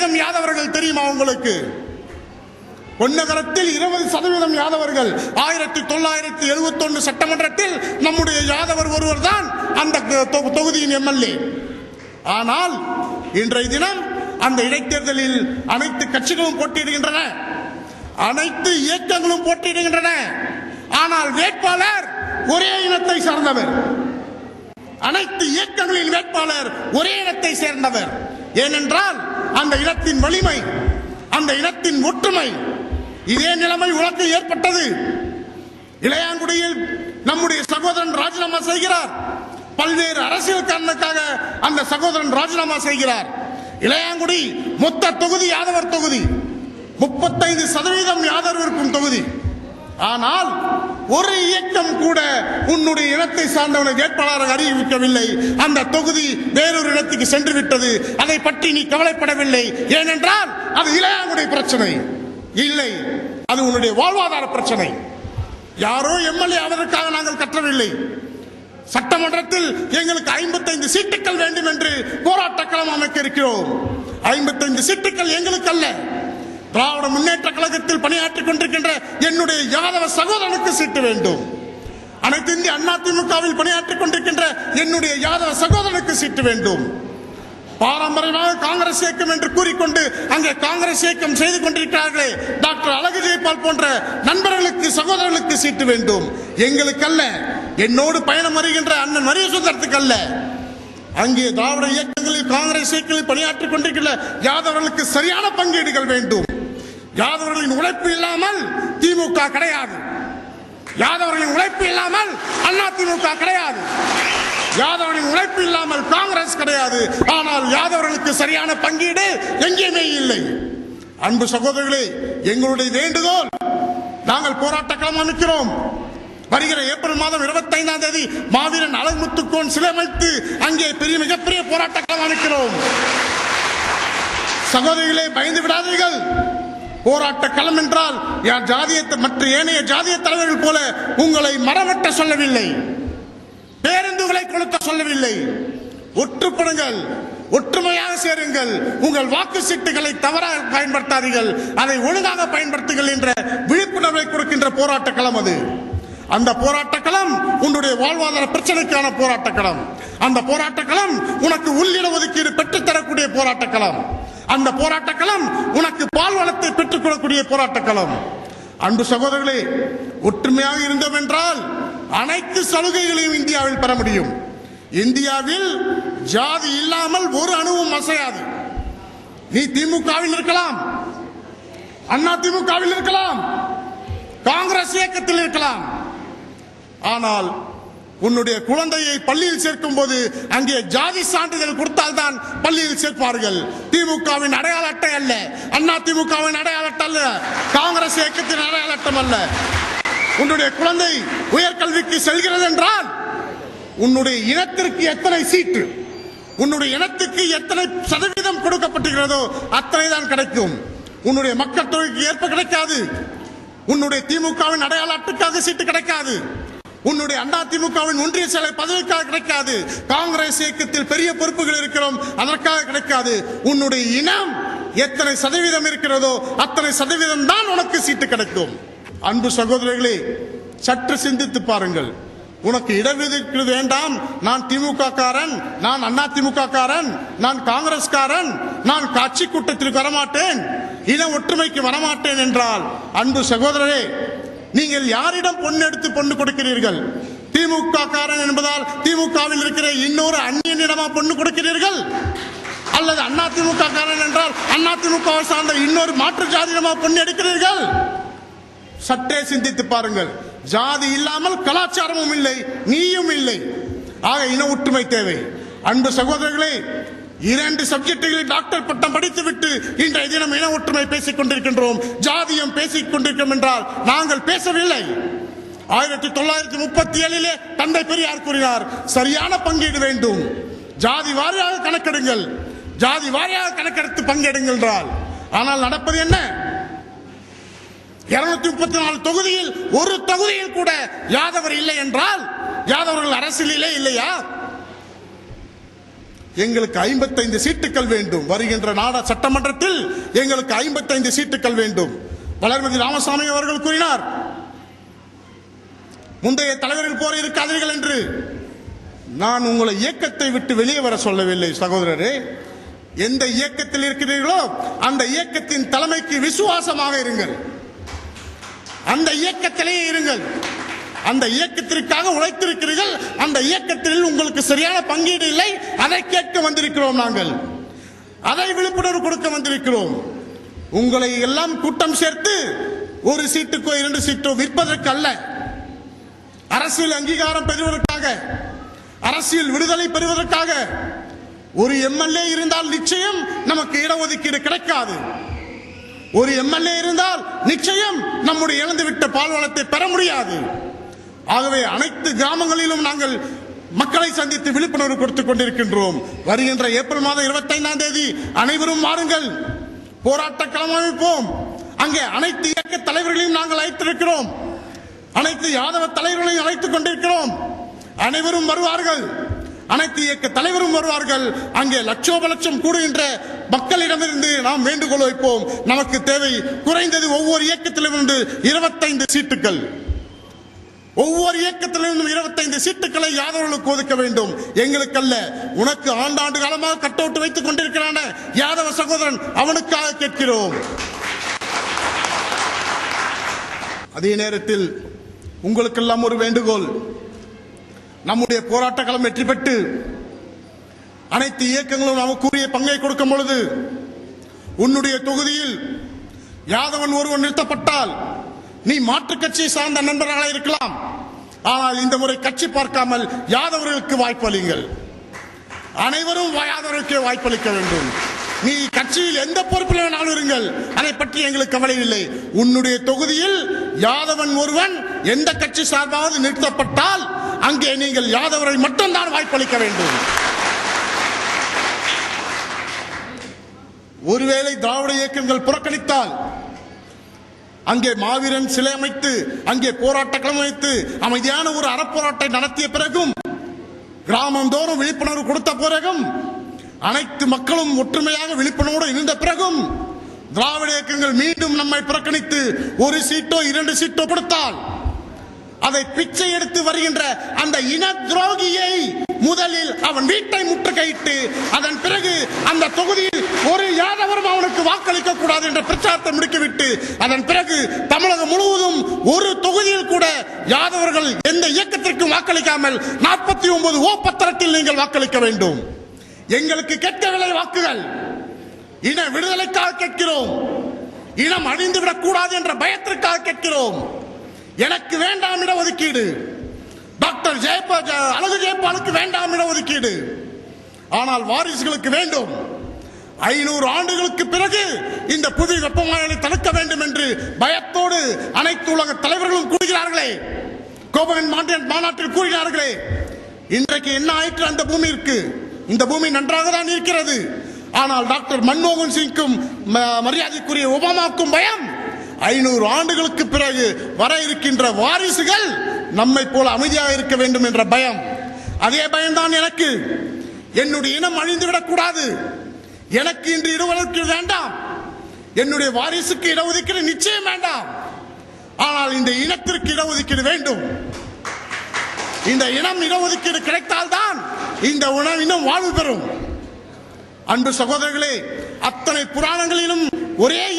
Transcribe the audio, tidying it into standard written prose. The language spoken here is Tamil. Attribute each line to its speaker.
Speaker 1: 20% யாதவர்கள் தெரியுமா உங்களுக்கு? பொன்னகரத்தில் 20% யாதவர்கள். 1971 சட்டமன்றத்தில் நம்முடைய யாதவர் ஒருவர் தான் அந்த தொகுதியின் எம்எல்ஏ. ஆனால் இன்றைய தினம் அந்த இடைத்தேர்தலில் அனைத்து கட்சிகளும் போட்டியிடுகின்றன, அனைத்து இயக்கங்களும் போட்டியிடுகின்றன. ஆனால் வேட்பாளர் ஒரே இனத்தை சார்ந்தவர். அனைத்து இயக்கங்களின் வேட்பாளர் ஒரே இனத்தை சேர்ந்தவர். ஏனென்றால் அந்த இனத்தின் வலிமை, அந்த இனத்தின் ஒற்றுமை. இதே நிலைமை உலகில் ஏற்பட்டது. இளையாங்குடியில் நம்முடைய சகோதரன் ராஜினாமா செய்கிறார். பல்வேறு அரசியல் காரணத்துக்காக அந்த சகோதரன் ராஜினாமா செய்கிறார். இளையாங்குடி மொத்த தொகுதி யாதவர் தொகுதி, 35% யாதவர் இருக்கும் தொகுதி. ஆனால் ஒரு இயக்கம் கூட உன்னுடைய இனத்தை சார்ந்தவனை வேட்பாளராக அறிவிக்கவில்லை. அந்த தொகுதி வேறொரு இடத்துக்கு சென்று விட்டது. அதை பற்றி நீ கவலைப்படவில்லை. ஏனென்றால் அது இளையாங்குடி பிரச்சனை இல்லை, அது உன்னுடைய வாழ்வாதார பிரச்சனை. யாரோ எம்எல்ஏ ஆவதற்காக நாங்கள் கற்றவில்லை. சட்டமன்றத்தில் எங்களுக்கு 55 சீட்டுகள் வேண்டும் என்று போராட்ட களம் அமைக்க இருக்கிறோம். 55 சீட்டுகள் எங்களுக்கு அல்ல, திராவிட முன்னேற்ற கழகத்தில் பணியாற்றிக் கொண்டிருக்கின்ற என்னுடைய யாதவ சகோதரனுக்கு சீட்டு வேண்டும். அனைத்து இந்திய அண்ணா திமுகவில் பணியாற்றிக் கொண்டிருக்கின்ற என்னுடைய யாதவ சகோதரனுக்கு சீட்டு வேண்டும். பாரம்பரியமாக காங்கிரஸ் இயக்கம் என்று கூறிக்கொண்டு அங்கே காங்கிரஸ் இயக்கம் செய்து கொண்டிருக்கிறார்களே, டாக்டர் அழகு ஜெயபால் போன்ற நண்பர்களுக்கு சகோதரர்களுக்கு சீட்டு வேண்டும். எங்களுக்கு அல்ல, என்னோடு பயணம் வருகின்ற அண்ணன் மரிய சுந்தரத்துக்கு அல்ல. அங்கே திராவிட இயக்கங்களில் காங்கிரஸ் இயக்கங்களில் பணியாற்றிக் கொண்டிருக்கின்ற யாதவர்களுக்கு சரியான பங்கீடுகள் வேண்டும். யாதவர்களின் உழைப்பு இல்லாமல் திமுக கிடையாது. யாதவர்களின் உழைப்பு இல்லாமல் அண்ணா திமுக கிடையாது. யாதவர்களின் உழைப்பு இல்லாமல் காங்கிரஸ் கிடையாது. ஆனால் யாதவர்களுக்கு சரியான பங்கீடு எங்கேயுமே இல்லை. அன்பு சகோதரர்களே, எங்களுடைய வேண்டுகோள், நாங்கள் போராட்ட களம் அமைக்கிறோம். வருகிற ஏப்ரல் மாதம் 25ஆம் தேதி மாவீரன் அழகுமுத்துக்கோன் சிலை அமைத்து அங்கே மிகப்பெரிய போராட்ட களம் அமைக்கிறோம். சகோதரிகளே, பயந்து விடாதீர்கள். போராட்ட களம் என்றால் மற்ற ஏனைய ஜாதிய தலைவர்கள் போல உங்களை மரவட்ட சொல்லவில்லை, பேருந்துகளை கொளுத்த சொல்லவில்லை. ஒற்றுப்படுங்கள், ஒற்றுமையாக சேருங்கள். உங்கள் வாக்கு சீட்டுகளை தவறாக பயன்படுத்தாதீர்கள், அதை ஒழுங்காக பயன்படுத்துங்கள் என்ற விழிப்புணர்வை கொடுக்கின்ற போராட்ட களம் அது. அந்த போராட்ட களம் உன்னுடைய வாழ்வாதார பிரச்சனைக்கான போராட்ட களம். அந்த போராட்ட களம் உனக்கு உள்ளிட ஒதுக்கீடு பெற்றுத்தரக்கூடிய போராட்ட களம். அந்த போராட்ட களம் உனக்கு பால் வளத்தை பெற்றுக் கொள்ளக்கூடிய போராட்ட களம். அன்பு சகோதரர்களே, ஒற்றுமையாக இருந்தோம் என்றால் அனைத்து சலுகைகளையும் இந்தியாவில் பெற முடியும். இந்தியாவில் ஜாதி இல்லாமல் ஒரு அணுவும் அசையாது. நீ திமுகவில் இருக்கலாம், அண்ணா திமுகவில் இருக்கலாம், காங்கிரஸ் இயக்கத்தில் இருக்கலாம். ஆனால் உன்னுடைய குழந்தையை பள்ளியில் சேர்க்கும் போது அங்கே ஜாதி சான்றிதழ் கொடுத்தால்தான் பள்ளியில் சேர்ப்பார்கள். திமுகவின் அடையாள அட்டை அல்ல, அண்ணா திமுகவின் அடையாள அட்டை அல்ல, காங்கிரஸ் இயக்கத்தின் அடையாள அட்டம் அல்ல. உன்னுடைய குழந்தை உயர்கல்விக்கு செல்கிறது என்றால் உன்னுடைய இனத்திற்கு எத்தனை சீட்டு, உன்னுடைய இனத்துக்கு எத்தனை சதவீதம் கொடுக்கப்பட்டிருக்கிறதோ அத்தனை தான் கிடைக்கும். உன்னுடைய மக்கள் தொகைக்கு ஏற்ப கிடைக்காது. உன்னுடைய திமுகவின் அடையாள அட்டைக்காக சீட்டு கிடைக்காது. உன்னுடைய அண்ணா திமுகவின் ஒன்றிய செயலை பதவிக்காக கிடைக்காது. காங்கிரஸ் இயக்கத்தில் பெரிய பொறுப்புகள் இருக்கிறோம், அதற்காக கிடைக்காது. உன்னுடைய இனம் எத்தனை சதவீதம் இருக்கிறதோ அத்தனை சதவீதம் தான் உனக்கு சீட்டு கிடைக்கும். அன்பு சகோதரர்களே, சற்று சிந்தித்து பாருங்கள். உனக்கு இடஒதுக்கீடு வேண்டாம், நான் திமுக காரன், நான் அண்ணா திமுக காரன், நான் காங்கிரஸ்காரன், நான் காட்சி கூட்டத்திற்கு வரமாட்டேன், இன ஒற்றுமைக்கு வரமாட்டேன் என்றால், அன்பு சகோதரரே, நீங்கள் யாரிடம் பொண்ணு எடுத்து பொண்ணு கொடுக்கிறீர்கள்? திமுக காரன் என்பதால் திமுகவில் இருக்கிற இன்னொரு அந்நியனிடமா பொண்ணு கொடுக்கிறீர்கள்? அல்லது அண்ணா திமுக காரன் என்றால் அண்ணா திமுக சார்ந்த இன்னொரு மாற்று ஜாதியிடமா பொண்ணு எடுக்கிறீர்கள்? சற்றே சிந்தித்து பாருங்கள். ஜாதி இல்லாமல் கலாச்சாரமும் இல்லை, நீயும் இல்லை. ஆக இன ஒற்றுமை தேவை. அன்பு சகோதரர்களே, 2 சப்ஜெக்டுகளில் டாக்டர் பட்டம் படித்துவிட்டு இன்றைய தினம் இன ஒற்றுமை பேசிக் கொண்டிருக்கின்றோம், ஜாதியம் பேசிக் கொண்டிருக்கிறோம் என்றால் நாங்கள் பேசவில்லை. 1937 தந்தை பெரியார் கூறினார், சரியான பங்கீடு வேண்டும், ஜாதி வாரியாக கணக்கெடுங்கள், ஜாதி வாரியாக கணக்கெடுத்து பங்கெடுங்கள் என்றால். ஆனால் நடப்பது என்ன? 234 தொகுதியில் ஒரு தொகுதியில் கூட யாதவர் இல்லை என்றால் யாதவர்கள் அரசியலிலே இல்லையா? எங்களுக்கு 55 சீட்டுகள் வேண்டும். வருகின்ற சட்டமன்றத்தில் எங்களுக்கு 55 சீட்டுகள் வேண்டும். வளர்மதி ராமசாமி அவர்கள் கூறினார், முந்தைய தலைவர்கள் போல இருக்காதீர்கள் என்று. நான் உங்களை இயக்கத்தை விட்டு வெளியே வர சொல்லவில்லை சகோதரரே. எந்த இயக்கத்தில் இருக்கிறீர்களோ அந்த இயக்கத்தின் தலைமைக்கு விசுவாசமாக இருங்கள். அந்த இயக்கத்திலேயே இருங்கள். அந்த இயக்கத்திற்காக உழைத்திருக்கிறீர்கள். அந்த இயக்கத்தில் உங்களுக்கு சரியான பங்கீடு இல்லை. அதை கேட்க வந்திருக்கிறோம். நாங்கள் அதை விழிப்புணர்வு கொடுக்க வந்திருக்கிறோம். உங்களை எல்லாம் கூட்டம் சேர்த்து ஒரு சீட்டுக்கோ 2 சீட்டோ விற்பதற்கு அல்ல, அரசியல் அங்கீகாரம் பெறுவதற்காக, அரசியல் விடுதலை பெறுவதற்காக. ஒரு எம்எல்ஏ இருந்தால் நிச்சயம் நமக்கு இடஒதுக்கீடு கிடைக்காது. ஒரு எம்எல்ஏ இருந்தால் நிச்சயம் நம்முடைய இழந்துவிட்ட பால்வளத்தை பெற முடியாது. ஆகவே அனைத்து கிராமங்களிலும் நாங்கள் மக்களை சந்தித்து விழிப்புணர்வு கொடுத்துக் கொண்டிருக்கின்றோம். வருகின்ற ஏப்ரல் மாதம் 25ஆம் தேதி அனைவரும் வாருங்கள், போராட்ட களம் அமைப்போம். அங்கே அனைத்து இயக்க தலைவர்களையும் நாங்கள் அழைத்திருக்கிறோம். அனைத்து யாதவ தலைவர்களையும் அழைத்துக் கொண்டிருக்கிறோம். அனைவரும் வருவார்கள். அனைத்து இயக்க தலைவரும் வருவார்கள். அங்கே லட்சோப லட்சம் கூடுகின்ற மக்களிடமிருந்து நாம் வேண்டுகோள் வைப்போம். நமக்கு தேவை குறைந்தது ஒவ்வொரு இயக்கத்திலிருந்து 25 சீட்டுகள். ஒவ்வொரு இயக்கத்திலிருந்தும் 25 சீட்டுகளை யாதவர்களுக்கு ஒதுக்க வேண்டும். எங்களுக்கு அல்ல. உனக்கு ஆண்டாண்டு காலமாக கட் அவுட் வைத்துக் கொண்டிருக்கிறான யாதவ சகோதரன், அவனுக்காக கேட்கிறோம். அதே நேரத்தில் உங்களுக்கெல்லாம் ஒரு வேண்டுகோள். நம்முடைய போராட்ட களம் வெற்றி பெற்று அனைத்து இயக்கங்களும் நமக்கு உரிய பங்கை கொடுக்கும் பொழுது உன்னுடைய தொகுதியில் யாதவன் ஒருவன் நிறுத்தப்பட்டால் நீ மாற்றுக் கட்சியை சார்ந்த நண்பர்களாக இருக்கலாம். ஆனால் இந்த முறை கட்சி பார்க்காமல் யாதவர்களுக்கு வாய்ப்பளிங்கள். அனைவரும் யாதவர்களுக்கு வாய்ப்பளிக்க வேண்டும். நீ கட்சியில் எந்த பொறுப்பில் வேணாலும் இருங்கள், அதை பற்றி எங்களுக்கு கவலை இல்லை. உன்னுடைய தொகுதியில் யாதவன் ஒருவன் எந்த கட்சி சார்பாவது நிறுத்தப்பட்டால் அங்கே நீங்கள் யாதவரை மட்டும்தான் வாய்ப்பளிக்க வேண்டும். ஒருவேளை திராவிட இயக்கங்கள் புறக்கணித்தால் அங்கே மாவீரன் சிலை அமைத்து, அங்கே போராட்ட களம் அமைத்து அமைதியான ஒரு அறப்போராட்டம் நடத்திய பிறகும், கிராமந்தோறும் விழிப்புணர்வு கொடுத்த பிறகும், அனைத்து மக்களும் ஒற்றுமையாக விழிப்புணர்வோடு இருந்த பிறகும் திராவிட இயக்கங்கள் மீண்டும் நம்மை புறக்கணித்து 1 சீட்டோ 2 சீட்டோ கொடுத்தால் அதை பிச்சை எடுத்து வருகின்ற அந்த இன துரோகியை முதலில் அவன் வீட்டை முற்றுகையிட்டு அதன் பிறகு அந்த தொகுதியில் ஒரு யாதவரும் அவனுக்கு வாக்களிக்க கூடாது என்ற பிரச்சாரத்தை முடிக்கிவிட்டு அதன் பிறகு தமிழகம் முழுவதும் ஒரு தொகுதியில் கூட யாதவர்கள் எந்த இயக்கத்திற்கும் வாக்களிக்காமல் 49 ஓ பத்திரத்தில் நீங்கள் வாக்களிக்க வேண்டும். எங்களுக்கு கேட்கவில்லை வாக்குகள். இன விடுதலைக்காக கேட்கிறோம். இனம் அழிந்துவிடக் கூடாது என்ற பயத்திற்காக கேட்கிறோம். எனக்கு வேண்டாம் இடஒதுக்கீடு. டாக்டர் அழகு ஜெயபாலுக்கு வேண்டாம் இடஒதுக்கீடு. ஆனால் வாரிசுகளுக்கு வேண்டும். 500 ஆண்டுகளுக்கு பிறகு இந்த புதிய வெப்பமயமாதலை தடுக்க வேண்டும் என்று பயத்தோடு அனைத்து உலக தலைவர்களும் கூறுகிறார்களே, கோபகன் மாநாட்டில் கூறினார்களே. இன்றைக்கு என்ன ஆயிற்று அந்த பூமிக்கு? இந்த பூமி நன்றாக தான் இருக்கிறது. ஆனால் டாக்டர் மன்மோகன் சிங்கும் மரியாதைக்குரிய ஒபாமாவுக்கும் பயம். 500 ஆண்டுகளுக்கு பிறகு வர இருக்கின்ற வாரிசுகள் நம்மை போல அமைதியாக இருக்க வேண்டும் என்ற பயம். அதே பயம்தான் எனக்கு. என்னுடைய இனம் அழிந்துவிடக் கூடாது. எனக்கு இன்று இடஒதுக்கீடு வேண்டாம். என்னுடைய வாரிசுக்கு இடஒதுக்கீடு நிச்சயம் வேண்டாம். ஆனால் இந்த இனத்திற்கு இடஒதுக்கீடு வேண்டும். இந்த இனம் இடஒதுக்கீடு கிடைத்தால்தான் இந்த இனம் வாழ்வு பெறும். அன்பு சகோதரர்களே, அத்தனை புராணங்களிலும் ஒரே